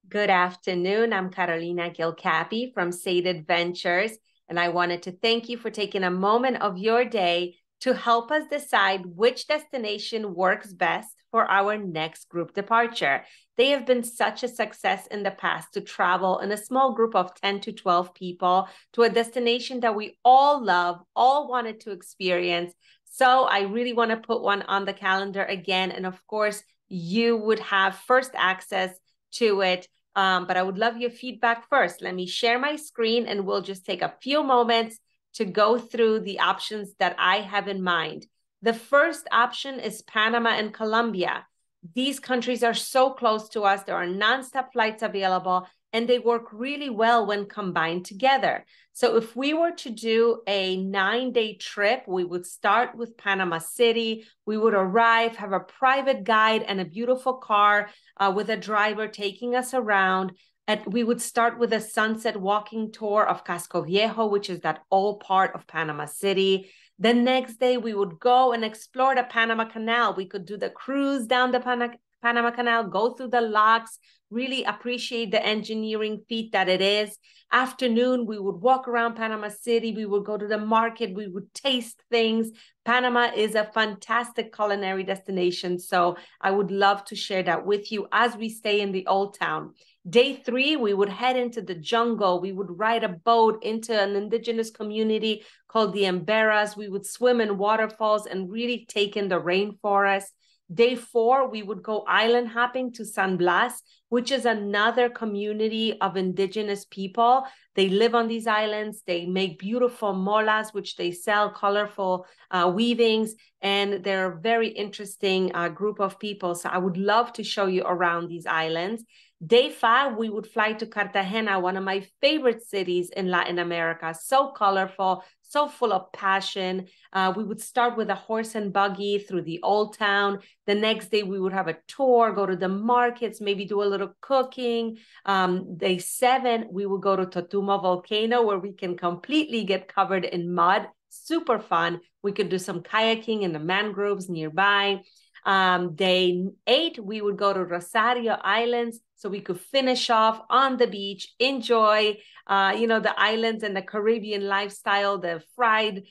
Good afternoon. I'm Carolina Gilcapi from Sade Adventures, and I wanted to thank you for taking a moment of your day to help us decide which destination works best for our next group departure. They have been such a success in the past to travel in a small group of 10 to 12 people to a destination that we all love, all wanted to experience. So I really want to put one on the calendar again. And of course, you would have first access to it. But I would love your feedback first. Let me share my screen and we'll just take a few moments to go through the options that I have in mind. The first option is Panama and Colombia. These countries are so close to us. There are nonstop flights available and they work really well when combined together. So if we were to do a 9-day trip, we would start with Panama City. We would arrive, have a private guide and a beautiful car with a driver taking us around. And we would start with a sunset walking tour of Casco Viejo, which is that old part of Panama City. The next day, we would go and explore the Panama Canal. We could do the cruise down the Panama Canal, go through the locks, really appreciate the engineering feat that it is. Afternoon, we would walk around Panama City. We would go to the market. We would taste things. Panama is a fantastic culinary destination. So I would love to share that with you as we stay in the Old Town. Day 3, we would head into the jungle. We would ride a boat into an indigenous community called the Emberas. We would swim in waterfalls and really take in the rainforest. Day 4, we would go island hopping to San Blas, which is another community of indigenous people. They live on these islands. They make beautiful molas, which they sell, colorful weavings, and they're a very interesting group of people. So I would love to show you around these islands. Day 5, we would fly to Cartagena, one of my favorite cities in Latin America. So colorful, so full of passion. We would start with a horse and buggy through the Old Town. The next day, we would have a tour, go to the markets, maybe do a little cooking. Day 7, we would go to Totumo Volcano, where we can completely get covered in mud. Super fun. We could do some kayaking in the mangroves nearby. Day 8, we would go to Rosario Islands so we could finish off on the beach, enjoy, the islands and the Caribbean lifestyle. The fried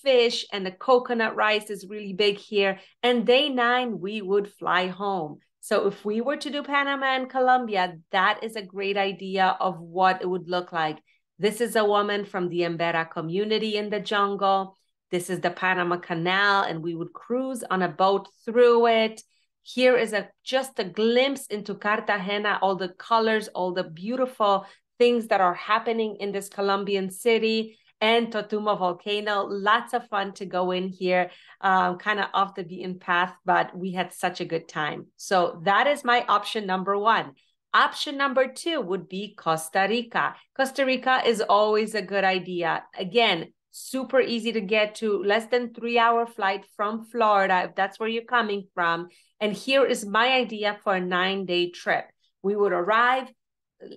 fish and the coconut rice is really big here. And day 9, we would fly home. So if we were to do Panama and Colombia, that is a great idea of what it would look like. This is a woman from the Embera community in the jungle. This is the Panama Canal, and we would cruise on a boat through it. Here is just a glimpse into Cartagena, all the colors, all the beautiful things that are happening in this Colombian city, and Totumo Volcano. Lots of fun to go in here, kind of off the beaten path, but we had such a good time. So that is my option number 1. Option number 2 would be Costa Rica. Costa Rica is always a good idea. Again, super easy to get to, less than 3-hour flight from Florida, if that's where you're coming from. And here is my idea for a 9-day trip. We would arrive,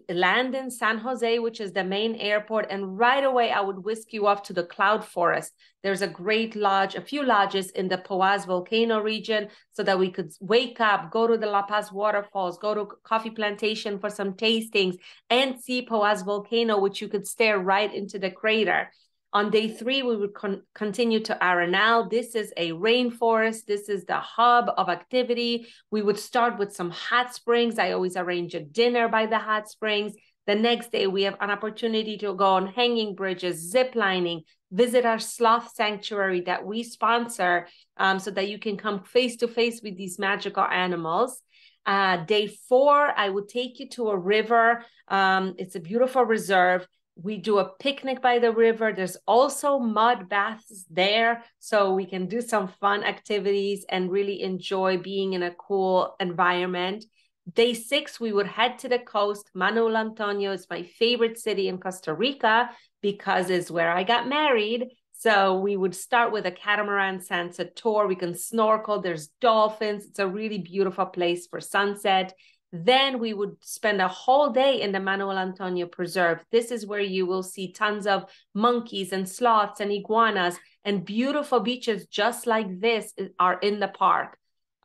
land in San Jose, which is the main airport, and right away I would whisk you off to the Cloud Forest. There's a great lodge, a few lodges in the Poás volcano region, so that we could wake up, go to the La Paz waterfalls, go to coffee plantation for some tastings, and see Poás volcano, which you could stare right into the crater. On day 3, we would continue to Arenal. This is a rainforest. This is the hub of activity. We would start with some hot springs. I always arrange a dinner by the hot springs. The next day, we have an opportunity to go on hanging bridges, zip lining, visit our sloth sanctuary that we sponsor, so that you can come face to face with these magical animals. Day 4, I would take you to a river. It's a beautiful reserve. We do a picnic by the river. There's also mud baths there, so we can do some fun activities and really enjoy being in a cool environment. Day 6, we would head to the coast. Manuel Antonio is my favorite city in Costa Rica because it's where I got married. So we would start with a catamaran sunset tour. We can snorkel. There's dolphins. It's a really beautiful place for sunset. Then we would spend a whole day in the Manuel Antonio Preserve. This is where you will see tons of monkeys and sloths and iguanas, and beautiful beaches just like this are in the park.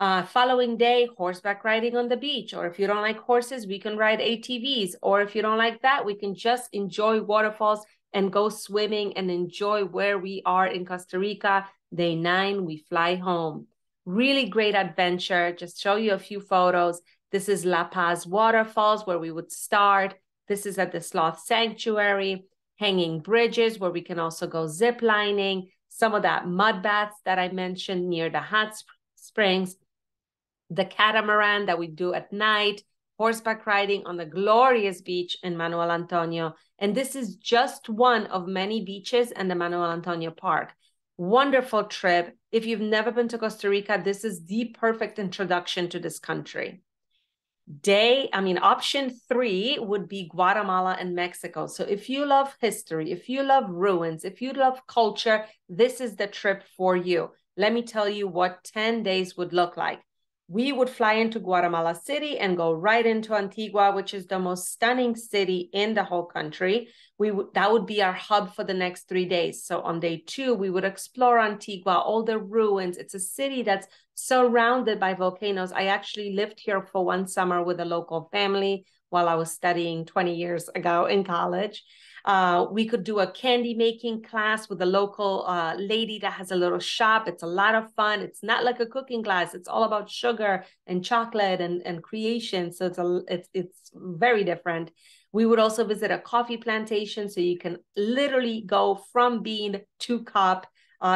Following day, horseback riding on the beach. Or if you don't like horses, we can ride ATVs. Or if you don't like that, we can just enjoy waterfalls and go swimming and enjoy where we are in Costa Rica. Day 9, we fly home. Really great adventure. Just show you a few photos. This is La Paz Waterfalls, where we would start. This is at the Sloth Sanctuary. Hanging bridges, where we can also go zip lining. Some of that mud baths that I mentioned near the hot springs. The catamaran that we do at night, horseback riding on the glorious beach in Manuel Antonio. And this is just one of many beaches in the Manuel Antonio Park. Wonderful trip. If you've never been to Costa Rica, this is the perfect introduction to this country. Option 3 would be Guatemala and Mexico. So if you love history, if you love ruins, if you love culture, this is the trip for you. Let me tell you what 10 days would look like. We would fly into Guatemala City and go right into Antigua, which is the most stunning city in the whole country. That would be our hub for the next 3 days. So on day 2, we would explore Antigua, all the ruins. It's a city that's surrounded by volcanoes. I actually lived here for one summer with a local family while I was studying 20 years ago in college. We could do a candy making class with a local lady that has a little shop. It's a lot of fun. It's not like a cooking class. It's all about sugar and chocolate and creation. So it's very different. We would also visit a coffee plantation, so you can literally go from bean to cup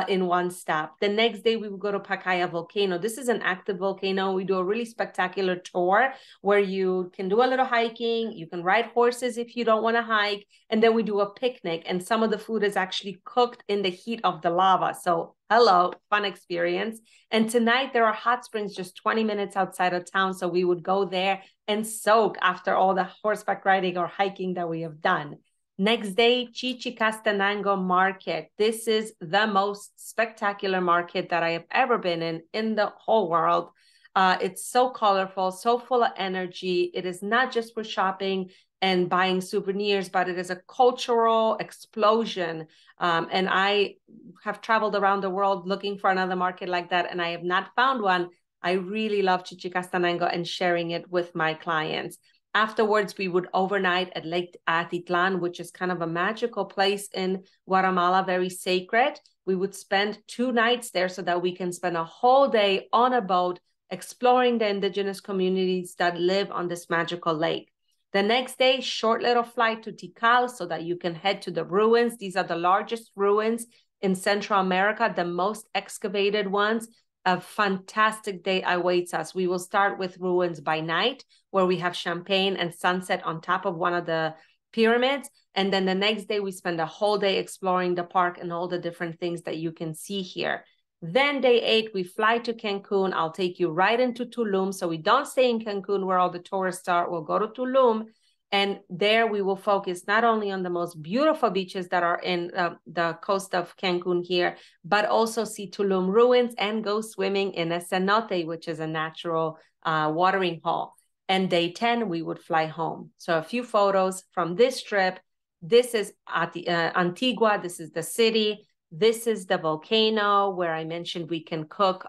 in one stop. The next day, we would go to Pacaya Volcano. This is an active volcano. We do a really spectacular tour where you can do a little hiking. You can ride horses if you don't want to hike. And then we do a picnic. And some of the food is actually cooked in the heat of the lava. So hello, fun experience. And tonight, there are hot springs just 20 minutes outside of town. So we would go there and soak after all the horseback riding or hiking that we have done. Next day, Chichicastenango Market. This is the most spectacular market that I have ever been in the whole world. It's so colorful, so full of energy. It is not just for shopping and buying souvenirs, but it is a cultural explosion. And I have traveled around the world looking for another market like that, and I have not found one. I really love Chichicastenango and sharing it with my clients. Afterwards, we would overnight at Lake Atitlan, which is kind of a magical place in Guatemala, very sacred. We would spend 2 nights there so that we can spend a whole day on a boat exploring the indigenous communities that live on this magical lake. The next day, short little flight to Tikal so that you can head to the ruins. These are the largest ruins in Central America, the most excavated ones. A fantastic day awaits us. We will start with ruins by night, where we have champagne and sunset on top of one of the pyramids. And then the next day, we spend a whole day exploring the park and all the different things that you can see here. Then day 8, we fly to Cancun. I'll take you right into Tulum. So we don't stay in Cancun where all the tourists are. We'll go to Tulum. And there we will focus not only on the most beautiful beaches that are in the coast of Cancun here, but also see Tulum ruins and go swimming in a cenote, which is a natural watering hole. And day 10, we would fly home. So a few photos from this trip. This is Antigua. This is the city. This is the volcano where I mentioned we can cook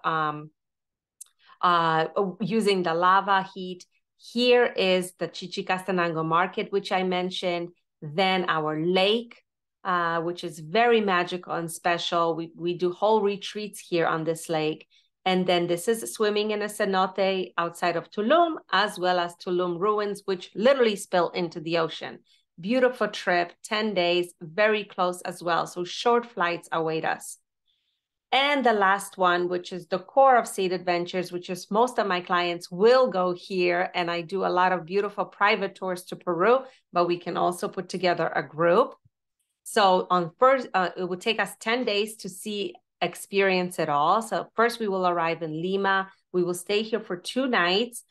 using the lava heat. Here is the Chichicastenango Market, which I mentioned. Then our lake, which is very magical and special. We do whole retreats here on this lake. And then this is swimming in a cenote outside of Tulum, as well as Tulum ruins, which literally spill into the ocean. Beautiful trip, 10 days, very close as well. So short flights await us. And the last one, which is the core of Sade Adventures, which is most of my clients will go here. And I do a lot of beautiful private tours to Peru, but we can also put together a group. So on first, it would take us 10 days to experience it all. So first we will arrive in Lima. We will stay here for 2 nights.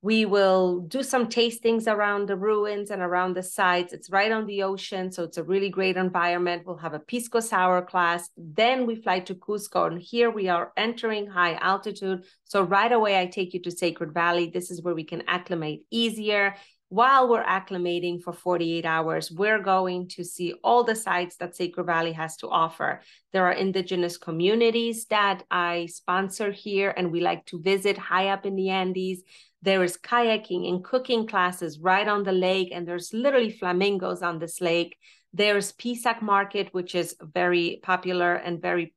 We will do some tastings around the ruins and around the sites. It's right on the ocean, so it's a really great environment. We'll have a pisco sour class. Then we fly to Cusco, and here we are entering high altitude. So right away, I take you to Sacred Valley. This is where we can acclimate easier. while we're acclimating for 48 hours, we're going to see all the sites that Sacred Valley has to offer. There are indigenous communities that I sponsor here and we like to visit high up in the Andes. There is kayaking and cooking classes right on the lake, and there's literally flamingos on this lake. There's Pisac Market, which is very popular and very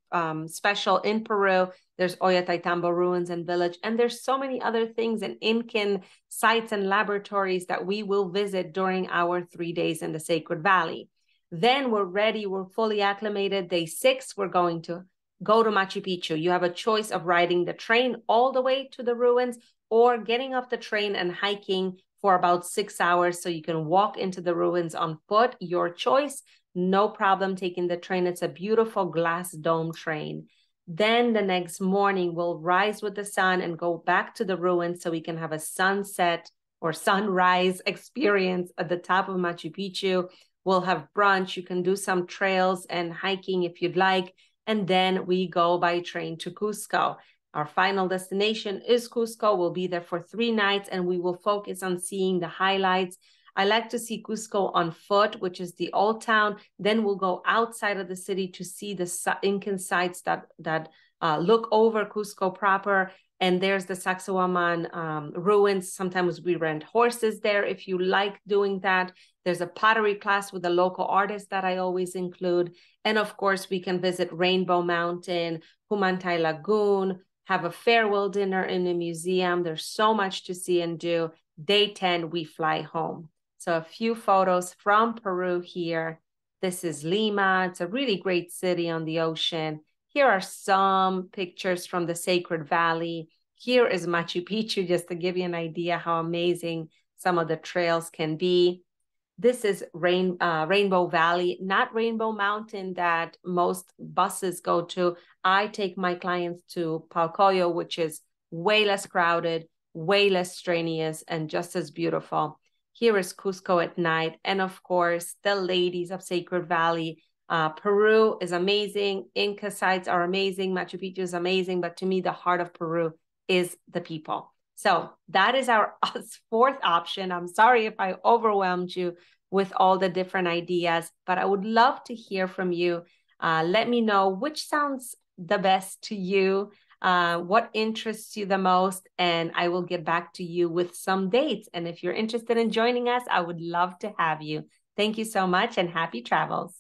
special in Peru. There's Ollantaytambo Ruins and Village, and there's so many other things and Incan sites and laboratories that we will visit during our 3 days in the Sacred Valley. Then we're ready, we're fully acclimated. Day 6, we're going to go to Machu Picchu. You have a choice of riding the train all the way to the ruins or getting off the train and hiking for about 6 hours so you can walk into the ruins on foot. Your choice, no problem taking the train. It's a beautiful glass dome train. Then the next morning, we'll rise with the sun and go back to the ruins so we can have a sunset or sunrise experience at the top of Machu Picchu. We'll have brunch. You can do some trails and hiking if you'd like. And then we go by train to Cusco. Our final destination is Cusco. We'll be there for 3 nights and we will focus on seeing the highlights. I like to see Cusco on foot, which is the old town. Then we'll go outside of the city to see the Incan sites that look over Cusco proper. And there's the Sacsayhuaman ruins. Sometimes we rent horses there if you like doing that. There's a pottery class with a local artist that I always include. And of course, we can visit Rainbow Mountain, Humantay Lagoon, have a farewell dinner in the museum. There's so much to see and do. Day 10, we fly home. So a few photos from Peru here. This is Lima. It's a really great city on the ocean. Here are some pictures from the Sacred Valley. Here is Machu Picchu, just to give you an idea how amazing some of the trails can be. This is Rainbow Valley, not Rainbow Mountain that most buses go to. I take my clients to Palcoyo, which is way less crowded, way less strenuous, and just as beautiful. Here is Cusco at night. And of course, the ladies of Sacred Valley. Peru is amazing. Inca sites are amazing. Machu Picchu is amazing. But to me, the heart of Peru is the people. So that is our 4th option. I'm sorry if I overwhelmed you with all the different ideas, but I would love to hear from you. Let me know which sounds the best to you, what interests you the most, and I will get back to you with some dates. And if you're interested in joining us, I would love to have you. Thank you so much and happy travels.